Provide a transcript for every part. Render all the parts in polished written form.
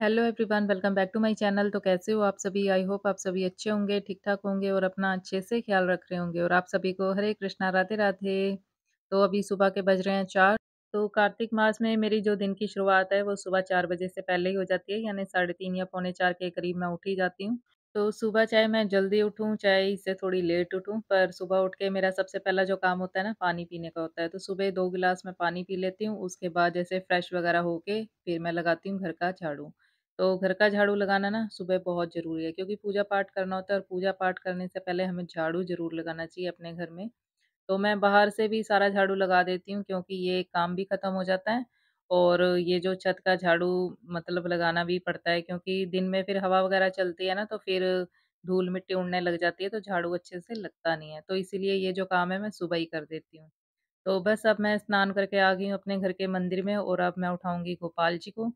Hello everyone, welcome back to my channel. तो कैसे हो आप सभी? आई होप आप सभी अच्छे होंगे, ठीक-ठाक होंगे और अपना अच्छे से ख्याल रख रहे होंगे और आप सभी को हरे कृष्णा, राधे-राधे। तो अभी सुबह के बज रहे हैं 4। तो कार्तिक मास में मेरी जो दिन की शुरुआत है, वो सुबह 4 बजे से पहले ही हो जाती है, यानी साढ़े 3 या पौने 4 के करीब मैं उठ ही जाती हूँ। तो सुबह चाहे मैं जल्दी उठूँ, चाहे इससे थोड़ी लेट उठूँ, पर सुबह उठ के मेरा सबसे पहला जो काम होता है ना, पानी पीने का होता है। तो सुबह 2 गिलास मैं पानी पी लेती हूँ, उसके बाद जैसे फ्रेश वगैरह होके फिर मैं लगाती हूँ घर का झाड़ू। तो घर का झाड़ू लगाना ना सुबह बहुत ज़रूरी है, क्योंकि पूजा पाठ करना होता है और पूजा पाठ करने से पहले हमें झाड़ू ज़रूर लगाना चाहिए अपने घर में। तो मैं बाहर से भी सारा झाड़ू लगा देती हूँ, क्योंकि ये काम भी खत्म हो जाता है और ये जो छत का झाड़ू मतलब लगाना भी पड़ता है, क्योंकि दिन में फिर हवा वगैरह चलती है ना, तो फिर धूल मिट्टी उड़ने लग जाती है, तो झाड़ू अच्छे से लगता नहीं है। तो इसीलिए ये जो काम है मैं सुबह ही कर देती हूँ। तो बस अब मैं स्नान करके आ गई हूँ अपने घर के मंदिर में और अब मैं उठाऊँगी गोपाल जी को।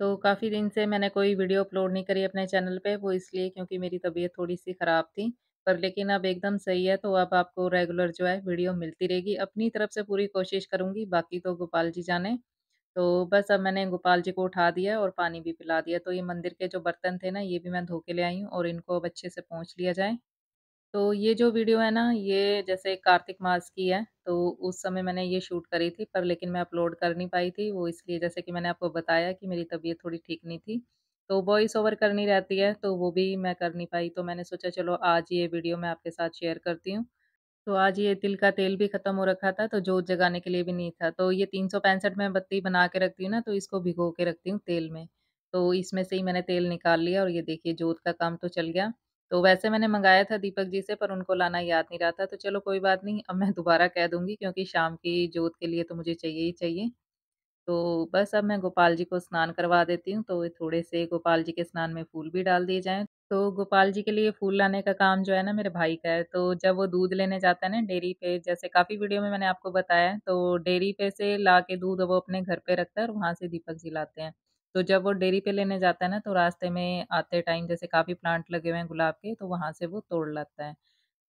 तो काफ़ी दिन से मैंने कोई वीडियो अपलोड नहीं करी अपने चैनल पे, वो इसलिए क्योंकि मेरी तबीयत थोड़ी-सी ख़राब थी। पर लेकिन अब एकदम सही है, तो अब आपको रेगुलर जो है वीडियो मिलती रहेगी। अपनी तरफ से पूरी कोशिश करूँगी, बाकी तो गोपाल जी जाने। तो बस अब मैंने गोपाल जी को उठा दिया और पानी भी पिला दिया। तो ये मंदिर के जो बर्तन थे ना, ये भी मैं धो के ले आई हूँ और इनको अब अच्छे से पोंछ लिया जाए। तो ये जो वीडियो है ना, ये जैसे कार्तिक मास की है, तो उस समय मैंने ये शूट करी थी, पर लेकिन मैं अपलोड कर नहीं पाई थी। वो इसलिए जैसे कि मैंने आपको बताया कि मेरी तबीयत थोड़ी ठीक नहीं थी। तो वॉइस ओवर करनी रहती है, तो वो भी मैं कर नहीं पाई। तो मैंने सोचा चलो आज ये वीडियो मैं आपके साथ शेयर करती हूँ। तो आज ये तिल का तेल भी खत्म हो रखा था, तो जोत जगाने के लिए भी नहीं था। तो ये 365 मैं बत्ती बना के रखती हूँ ना, तो इसको भिगो के रखती हूँ तेल में। तो इसमें से ही मैंने तेल निकाल लिया और ये देखिए जोत का काम तो चल गया। तो वैसे मैंने मँगाया था दीपक जी से, पर उनको लाना याद नहीं रहा था। तो चलो कोई बात नहीं, अब मैं दोबारा कह दूँगी, क्योंकि शाम की जोत के लिए तो मुझे चाहिए ही चाहिए। तो बस अब मैं गोपाल जी को स्नान करवा देती हूँ, तो थोड़े से गोपाल जी के स्नान में फूल भी डाल दिए जाएँ। तो गोपाल जी के लिए फूल लाने का काम जो है ना, मेरे भाई का है। तो जब वो दूध लेने जाता है ना डेयरी पे, जैसे काफ़ी वीडियो में मैंने आपको बताया है, तो डेयरी पे से ला के दूध वो अपने घर पे रखता है और वहाँ से दीपक जी लाते हैं। तो जब वो डेयरी पे लेने जाता है ना, तो रास्ते में आते टाइम जैसे काफ़ी प्लांट लगे हुए हैं गुलाब के, तो वहाँ से वो तोड़ लाता है।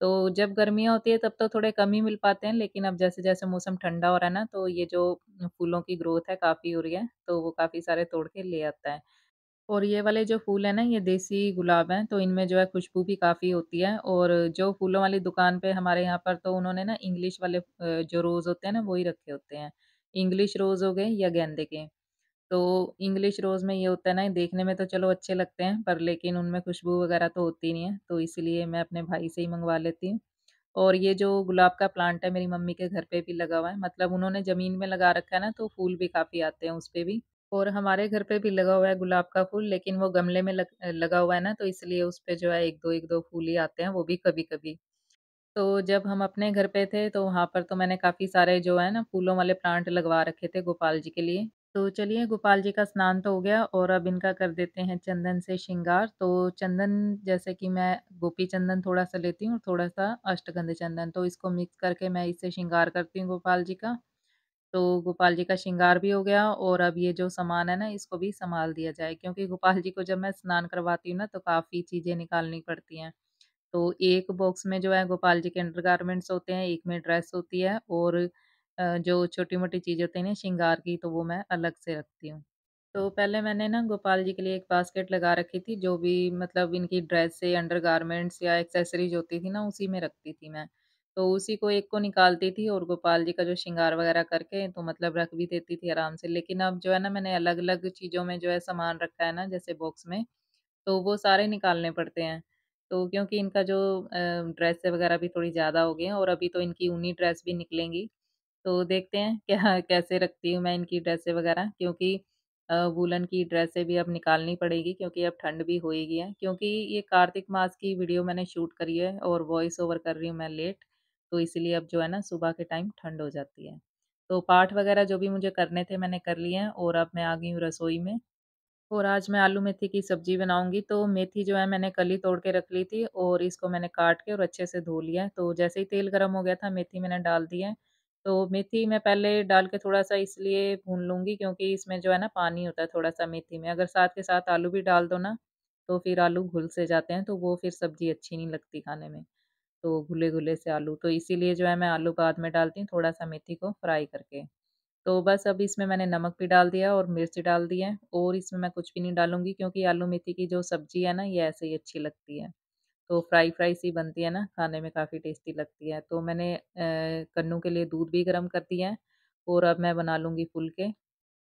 तो जब गर्मियाँ होती है तब तो थोड़े कम ही मिल पाते हैं, लेकिन अब जैसे-जैसे मौसम ठंडा हो रहा है ना, तो ये जो फूलों की ग्रोथ है काफ़ी हो रही है, तो वो काफ़ी सारे तोड़ के ले आता है। और ये वाले जो फूल हैं ना, ये देसी गुलाब हैं, तो इनमें जो है खुशबू भी काफ़ी होती है और जो फूलों वाली दुकान पे हमारे यहाँ पर तो उन्होंने ना इंग्लिश वाले जो रोज़ होते हैं ना, वो ही रखे होते हैं। इंग्लिश रोज़ हो गए या गेंदे के। तो इंग्लिश रोज़ में ये होता है ना, देखने में तो चलो अच्छे लगते हैं, पर लेकिन उनमें खुशबू वगैरह तो होती नहीं है, तो इसीलिए मैं अपने भाई से ही मँगवा लेती हूँ। और ये जो गुलाब का प्लांट है मेरी मम्मी के घर पे भी लगा हुआ है, मतलब उन्होंने ज़मीन में लगा रखा है ना, तो फूल भी काफ़ी आते हैं उसपे भी। और हमारे घर पे भी लगा हुआ है गुलाब का फूल, लेकिन वो गमले में लगा हुआ है ना, तो इसलिए उसपे जो है 1-2 फूल ही आते हैं, वो भी कभी-कभी। तो जब हम अपने घर पे थे, तो वहाँ पर तो मैंने काफ़ी सारे जो है ना फूलों वाले प्लांट लगवा रखे थे गोपाल जी के लिए। तो चलिए गोपाल जी का स्नान तो हो गया और अब इनका कर देते हैं चंदन से श्रृंगार। तो चंदन जैसे कि मैं गोपी चंदन थोड़ा-सा लेती हूँ और थोड़ा-सा अष्टगंध चंदन, तो इसको मिक्स करके मैं इससे श्रृंगार करती हूँ गोपाल जी का। तो गोपाल जी का श्रृंगार भी हो गया और अब ये जो सामान है ना, इसको भी सँभाल दिया जाए, क्योंकि गोपाल जी को जब मैं स्नान करवाती हूँ ना, तो काफ़ी चीज़ें निकालनी पड़ती हैं। तो एक बॉक्स में जो है गोपाल जी के अंडरगारमेंट्स होते हैं, एक में ड्रेस होती है और जो छोटी-मोटी चीज़ें होती हैं ना श्रृंगार की, तो वो मैं अलग से रखती हूँ। तो पहले मैंने ना गोपाल जी के लिए एक बास्केट लगा रखी थी, जो भी मतलब इनकी ड्रेस से अंडरगारमेंट्स या एक्सेसरीज़ होती थी ना, उसी में रखती थी मैं। तो उसी को एक को निकालती थी और गोपाल जी का जो श्रृंगार वगैरह करके तो मतलब रख भी देती थी आराम से। लेकिन अब जो है ना, मैंने अलग-अलग चीज़ों में जो है सामान रखा है ना, जैसे बॉक्स में, तो वो सारे निकालने पड़ते हैं। तो क्योंकि इनका जो ड्रेस वगैरह भी थोड़ी ज़्यादा हो गई हैं और अभी तो इनकी ऊनी ड्रेस भी निकलेंगी। तो देखते हैं क्या कैसे रखती हूँ मैं इनकी ड्रेसें वगैरह, क्योंकि वूलन की ड्रेसें भी अब निकालनी पड़ेगी, क्योंकि अब ठंड भी हो ही गई है। क्योंकि ये कार्तिक मास की वीडियो मैंने शूट करी है और वॉइस ओवर कर रही हूँ मैं लेट, तो इसीलिए अब जो है ना सुबह के टाइम ठंड हो जाती है। तो पाठ वगैरह जो भी मुझे करने थे मैंने कर लिए हैं और अब मैं आ गई हूँ रसोई में। और आज मैं आलू मेथी की सब्ज़ी बनाऊँगी, तो मेथी जो है मैंने कल ही तोड़ के रख ली थी और इसको मैंने काट के और अच्छे से धो लिया है। तो जैसे ही तेल गरम हो गया था, मेथी मैंने डाल दी है। तो मेथी मैं पहले डाल के थोड़ा-सा इसलिए भून लूँगी, क्योंकि इसमें जो है ना पानी होता है थोड़ा-सा मेथी में। अगर साथ के साथ आलू भी डाल दो ना, तो फिर आलू घुल से जाते हैं, तो वो फिर सब्ज़ी अच्छी नहीं लगती खाने में। तो घुले-घुले से आलू, तो इसीलिए जो है मैं आलू बाद में डालती हूँ, थोड़ा-सा मेथी को फ्राई करके। तो बस अब इसमें मैंने नमक भी डाल दिया और मिर्च डाल दी है और इसमें मैं कुछ भी नहीं डालूँगी क्योंकि आलू मेथी की जो सब्ज़ी है ना, ये ऐसे ही अच्छी लगती है। तो फ्राई सी बनती है ना, खाने में काफ़ी टेस्टी लगती है। तो मैंने कन्नू के लिए दूध भी गरम कर दिया है और अब मैं बना लूँगी फुलके।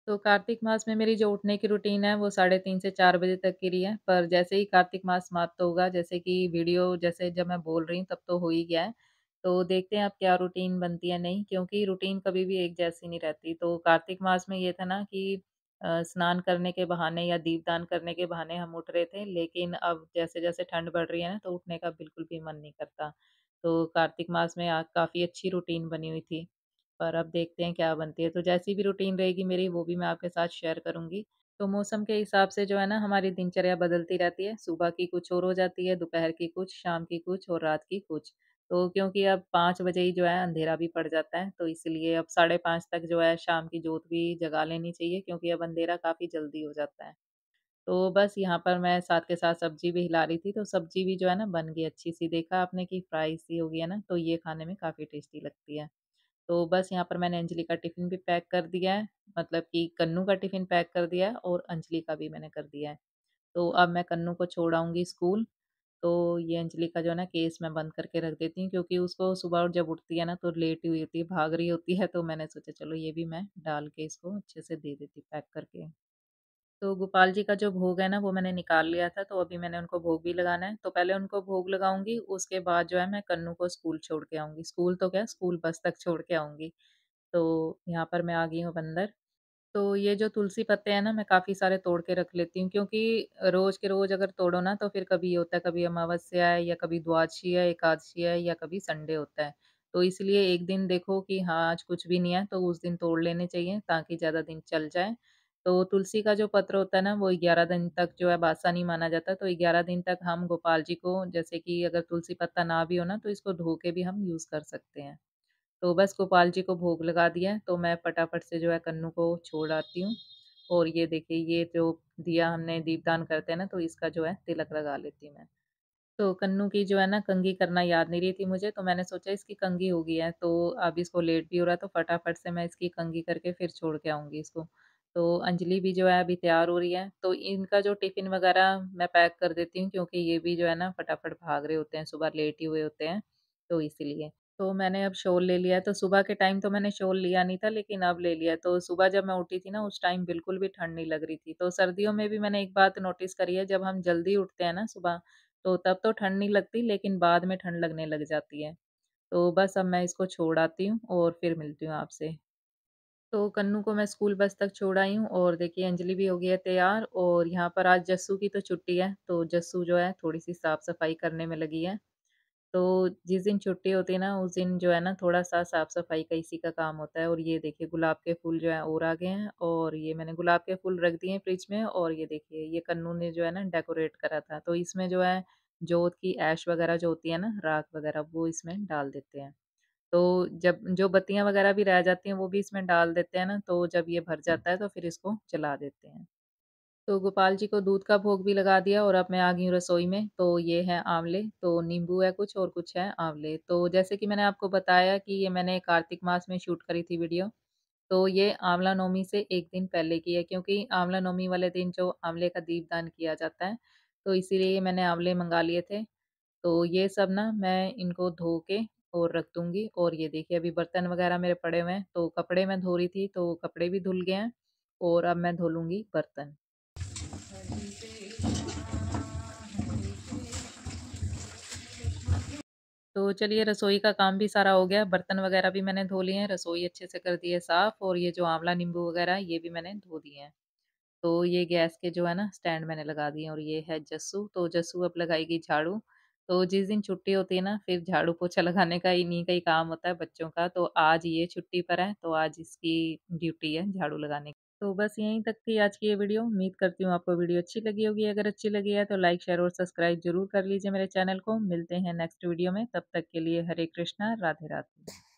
तो कार्तिक मास में मेरी जो उठने की रूटीन है वो साढ़े 3 से 4 बजे तक की रही है। पर जैसे ही कार्तिक मास समाप्त होगा, जैसे कि वीडियो जैसे जब मैं बोल रही हूँ तब तो हो ही गया है। तो देखते हैं अब क्या रूटीन बनती है नहीं, क्योंकि रूटीन कभी भी एक जैसी नहीं रहती। तो कार्तिक मास में ये था ना कि स्नान करने के बहाने या दीपदान करने के बहाने हम उठ रहे थे, लेकिन अब जैसे-जैसे ठंड बढ़ रही है ना, तो उठने का बिल्कुल भी मन नहीं करता। तो कार्तिक मास में काफ़ी अच्छी रूटीन बनी हुई थी। पर अब देखते हैं क्या बनती है। तो जैसी भी रूटीन रहेगी मेरी वो भी मैं आपके साथ शेयर करूँगी। तो मौसम के हिसाब से जो है ना हमारी दिनचर्या बदलती रहती है। सुबह की कुछ और हो जाती है, दोपहर की कुछ, शाम की कुछ और रात की कुछ। तो क्योंकि अब 5 बजे ही जो है अंधेरा भी पड़ जाता है, तो इसलिए अब साढ़े 5 तक जो है शाम की जोत भी जगा लेनी चाहिए, क्योंकि अब अंधेरा काफ़ी जल्दी हो जाता है। तो बस यहाँ पर मैं साथ के साथ सब्ज़ी भी हिला रही थी, तो सब्ज़ी भी जो है ना बन गई अच्छी-सी। देखा आपने कि फ्राई सी हो गई है ना, तो ये खाने में काफ़ी टेस्टी लगती है। तो बस यहाँ पर मैंने अंजलि का टिफ़िन भी पैक कर दिया है, मतलब कि कन्नू का टिफ़िन पैक कर दिया है और अंजलि का भी मैंने कर दिया है। तो अब मैं कन्नू को छोड़ आऊँगी स्कूल, तो ये अंजलि का जो है ना केस मैं बंद करके रख देती हूँ, क्योंकि उसको सुबह जब उठती है ना तो लेटी हुई होती है, भाग रही होती है, तो मैंने सोचा चलो ये भी मैं डाल के इसको अच्छे से दे देती पैक करके। तो गोपाल जी का जो भोग है ना वो मैंने निकाल लिया था, तो अभी मैंने उनको भोग भी लगाना है। तो पहले उनको भोग लगाऊँगी, उसके बाद जो है मैं कन्नू को स्कूल छोड़ के आऊँगी। स्कूल तो क्या, स्कूल बस तक छोड़ के आऊँगी। तो यहाँ पर मैं आ गई हूँ अब अंदर। तो ये जो तुलसी पत्ते हैं ना, मैं काफ़ी सारे तोड़ के रख लेती हूँ, क्योंकि रोज़ के रोज़ अगर तोड़ो ना तो फिर कभी ये होता है, कभी अमावस्या है या कभी द्वादशी है, एकादशी है या कभी संडे होता है। तो इसलिए एक दिन देखो कि हाँ, आज कुछ भी नहीं है तो उस दिन तोड़ लेने चाहिए ताकि ज़्यादा दिन चल जाए। तो तुलसी का जो पत्र होता है ना वो 11 दिन तक जो है बासा नहीं माना जाता, तो 11 दिन तक हम गोपाल जी को, जैसे कि अगर तुलसी पत्ता ना भी हो ना तो इसको धो के भी हम यूज़ कर सकते हैं। तो बस गोपाल जी को भोग लगा दिया है, तो मैं फटाफट से जो है कन्नू को छोड़ आती हूँ। और ये देखिए, ये जो दिया हमने दीपदान करते हैं ना, तो इसका जो है तिलक लगा लेती हूँ मैं। तो कन्नू की जो है ना कंघी करना याद नहीं रही थी मुझे, तो मैंने सोचा इसकी कंघी हो गई है, तो अब इसको लेट भी हो रहा है, तो फटाफट से मैं इसकी कंघी करके फिर छोड़ के आऊँगी इसको। तो अंजलि भी जो है अभी तैयार हो रही है, तो इनका जो टिफ़िन वगैरह मैं पैक कर देती हूँ, क्योंकि ये भी जो है ना फटाफट भाग रहे होते हैं, सुबह लेट ही हुए होते हैं, तो इसीलिए। तो मैंने अब शॉल ले लिया है, तो सुबह के टाइम तो मैंने शॉल लिया नहीं था, लेकिन अब ले लिया है। तो सुबह जब मैं उठी थी ना, उस टाइम बिल्कुल भी ठंड नहीं लग रही थी। तो सर्दियों में भी मैंने एक बात नोटिस करी है, जब हम जल्दी उठते हैं ना सुबह, तो तब तो ठंड नहीं लगती, लेकिन बाद में ठंड लगने लग जाती है। तो बस अब मैं इसको छोड़ आती हूँ और फिर मिलती हूँ आपसे। तो कन्नू को मैं स्कूल बस तक छोड़ आई हूँ और देखिए अंजलि भी हो गई है तैयार, और यहाँ पर आज जस्सू की तो छुट्टी है, तो जस्सू जो है थोड़ी-सी साफ-सफाई करने में लगी है। तो जिस दिन छुट्टी होती है ना, उस दिन जो है ना थोड़ा-सा साफ-सफाई का इसी का काम होता है। और ये देखिए गुलाब के फूल जो हैं और आ गए हैं, और ये मैंने गुलाब के फूल रख दिए हैं फ्रिज में, और ये देखिए ये कन्नू ने जो है ना डेकोरेट करा था। तो इसमें जो है जोत की ऐश वगैरह जो होती है ना, राख वगैरह, वो इसमें डाल देते हैं। तो जब जो बत्तियाँ वगैरह भी रह जाती हैं वो भी इसमें डाल देते हैं ना, तो जब ये भर जाता है तो फिर इसको जला देते हैं। तो गोपाल जी को दूध का भोग भी लगा दिया और अब मैं आ गई हूँ रसोई में। तो ये है आंवले, तो नींबू है कुछ और कुछ है आंवले। तो जैसे कि मैंने आपको बताया कि ये मैंने कार्तिक मास में शूट करी थी वीडियो। तो ये आंवला नवमी से 1 दिन पहले की है, क्योंकि आंवला नवमी वाले दिन जो आंवले का दीपदान किया जाता है, तो इसीलिए ये मैंने आंवले मँगा लिए थे। तो ये सब ना मैं इनको धो के और रख दूँगी, और ये देखिए अभी बर्तन वग़ैरह मेरे पड़े हुए हैं, तो कपड़े मैं धो रही थी, तो कपड़े भी धुल गए हैं, और अब मैं धो लूँगी बर्तन। तो चलिए रसोई का काम भी सारा हो गया, बर्तन वग़ैरह भी मैंने धो लिए हैं, रसोई अच्छे से कर दी है साफ़, और ये जो आंवला नींबू वग़ैरह है, ये भी मैंने धो दिए हैं। तो ये गैस के जो है ना स्टैंड मैंने लगा दिए हैं, और ये है जस्सू, तो जस्सू अब लगाएगी झाड़ू। तो जिस दिन छुट्टी होती है ना, फिर झाड़ू पोछा लगाने का इन्हीं का ही काम होता है बच्चों का, तो आज ये छुट्टी पर है, तो आज इसकी ड्यूटी है झाड़ू लगाने की। तो बस यहीं तक थी आज की ये वीडियो। उम्मीद करती हूँ आपको वीडियो अच्छी लगी होगी। अगर अच्छी लगी है तो लाइक, शेयर और सब्सक्राइब ज़रूर कर लीजिए मेरे चैनल को। मिलते हैं नेक्स्ट वीडियो में, तब तक के लिए हरे कृष्णा, राधे राधे।